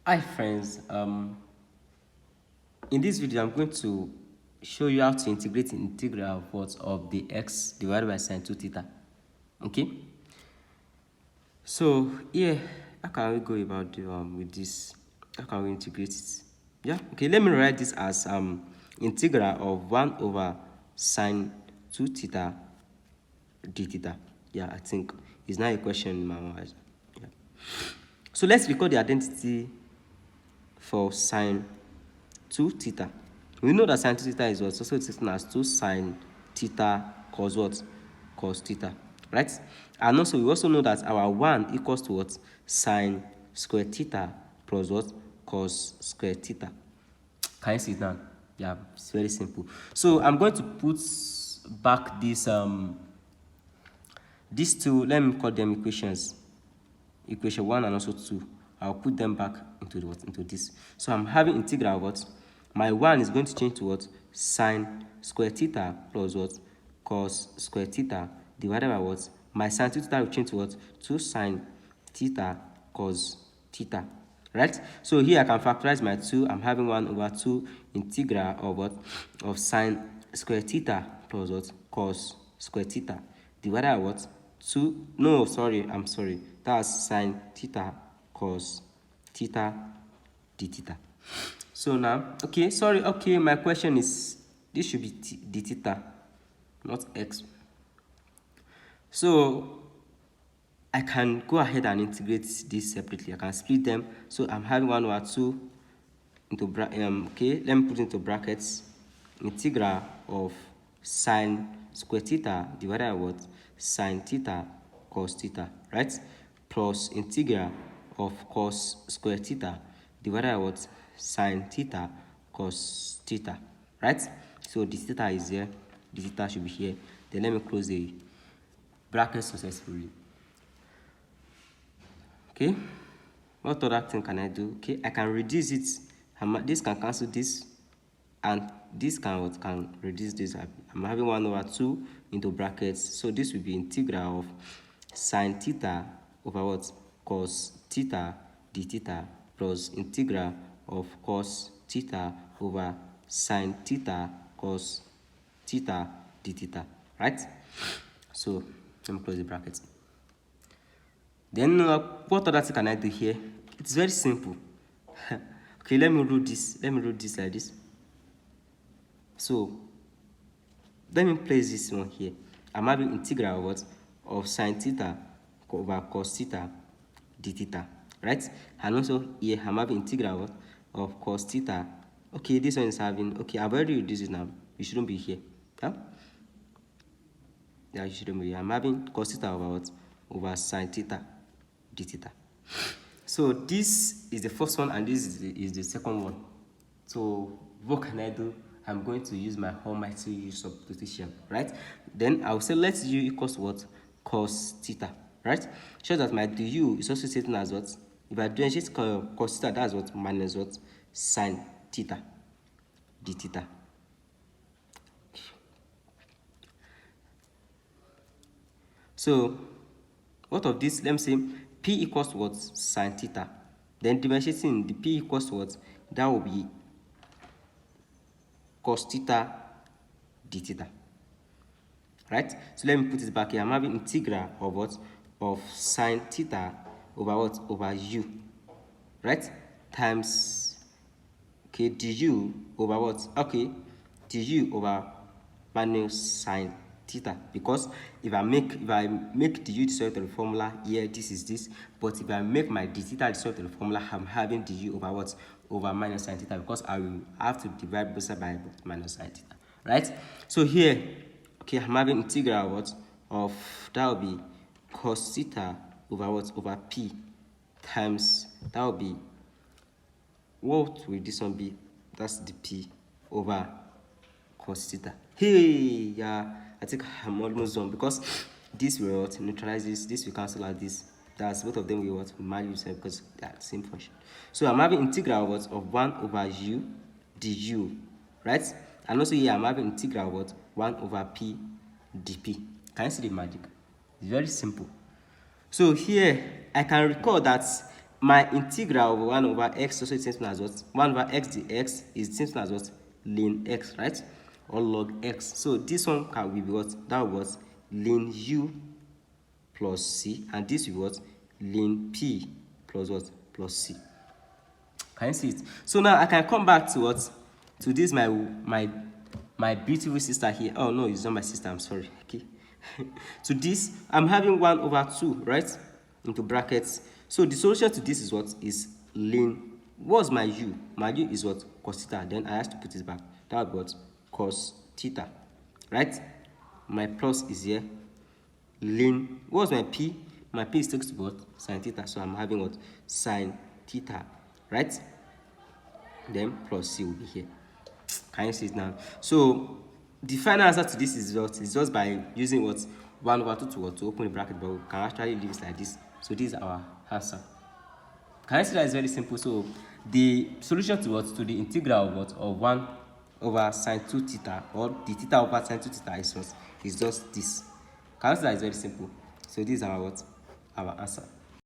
Hi friends, in this video I'm going to show you how to integrate the integral of the x divided by sine 2 theta. Okay, so here how can we go about with this? How can we integrate it? Yeah, okay, let me write this as integral of 1 over sine 2 theta d theta. Yeah, I think it's not a question in my mind. Yeah. So let's record the identity for sine 2 theta. We know that sine 2 theta is what? So it's written as 2 sine theta cos what? Cos theta, right? And also we also know that our 1 equals to what? Sine square theta plus what? Cos square theta. Can you see it now? Yeah, it's very simple. So I'm going to put back these two, let me call them equations. Equation 1 and also 2. I'll put them back into this. So I'm having integral of what? My 1 is going to change to what? Sine square theta plus what? Cos square theta divided by what? My sine theta will change to what? 2 sine theta cos theta. Right? So here I can factorize my 2. I'm having 1 over 2 integral of what? Of sine square theta plus what? Cos square theta divided by what? 2. No, sorry, I'm sorry. That's sine theta cos theta d theta. So now, okay, sorry, okay, my question is, this should be d theta, not x. So I can go ahead and integrate this separately. I can split them. So I'm having 1 over 2 into okay, let me put into brackets integral of sine square theta divided by what? Sine theta cos theta, right? Plus integral of cos square theta divided by what? Sine theta cos theta, right? So the theta is here, the theta should be here. Then let me close the bracket successfully. Okay, what other thing can I do? Okay, I can reduce it. This can cancel this, and this can reduce this. I'm having 1 over 2 into brackets, so this will be integral of sine theta over what? Cos theta d theta plus integral of cos theta over sine theta cos theta d theta, right? So let me close the brackets. Then what other thing can I do here? It's very simple. Okay, let me do this. Let me do this like this. So let me place this one here. I'm having integral of what? Of sine theta over cos theta d theta, right? And also here I'm having integral of, of cos theta. Okay, this one is having, okay, I've already reduced it now. You shouldn't be here. Yeah? Yeah, you shouldn't be here. I'm having cos theta over what? Over sine theta d theta. So this is the first one and this is the second one. So what can I do? I'm going to use my almighty U substitution, right? Then I'll say let U equals what? Cos theta, right? Show that my du is also written as what? If I differentiate cos theta, that's what? Minus what? Sine theta d theta. So what of this? Let me say P equals to what? Sine theta. Then differentiating the P equals to what? That will be cos theta d theta. Right? So let me put it back here. I'm having integral of what? Of sine theta over what? Over u. Right? Times, okay, du over what? Okay, du over minus sine theta, because if I make du the sort of the formula here, this is this, but if I make my d theta the sort of the formula, I'm having du over what? Over minus sine theta, because I will have to divide both sides by minus sine theta, right? So here, okay, I'm having integral of what? Of, that will be cos theta over what? Over p times, that will be, what will this one be? That's the p over cos theta. Hey, yeah, I think I'm almost done, because this will what? Neutralize this will cancel out this. That's both of them will what? Marry yourself, because they're the same function. So I'm having integral of what? Of 1 over u du, right? And also here I'm having integral of what? 1 over p dp. Can you see the magic? It's very simple. So here I can recall that my integral over 1 over x also is the same thing as what? 1 over x dx is the same thing as what? Ln x, right? Or log x. So this one can be what? That was ln u plus c, and this will be what? Ln p plus what? Plus c. Can you see it? So now I can come back to what? To this my beautiful sister here. Oh no, it's not my sister, I'm sorry. Okay. To this, I'm having 1 over 2, right? Into brackets. So the solution to this is what? Is ln. What's my u? My u is what? Cos theta. Then I have to put it back. That was cos theta, right? My plus is here. Ln. What's my p? My p is equal to what? Sin theta. So I'm having what? Sin theta, right? Then plus c will be here. Can you see it now? So the final answer to this is what? Is just by using what? 1 over 2 to what? To open the bracket, but we can actually leave it like this. So this is our answer. Can you see that it's very simple? So the solution to what? To the integral of what? Of 1 over sin 2 theta, or the theta over sin 2 theta is what? Is just this. Can you see that it's very simple? So this is our what? Our answer.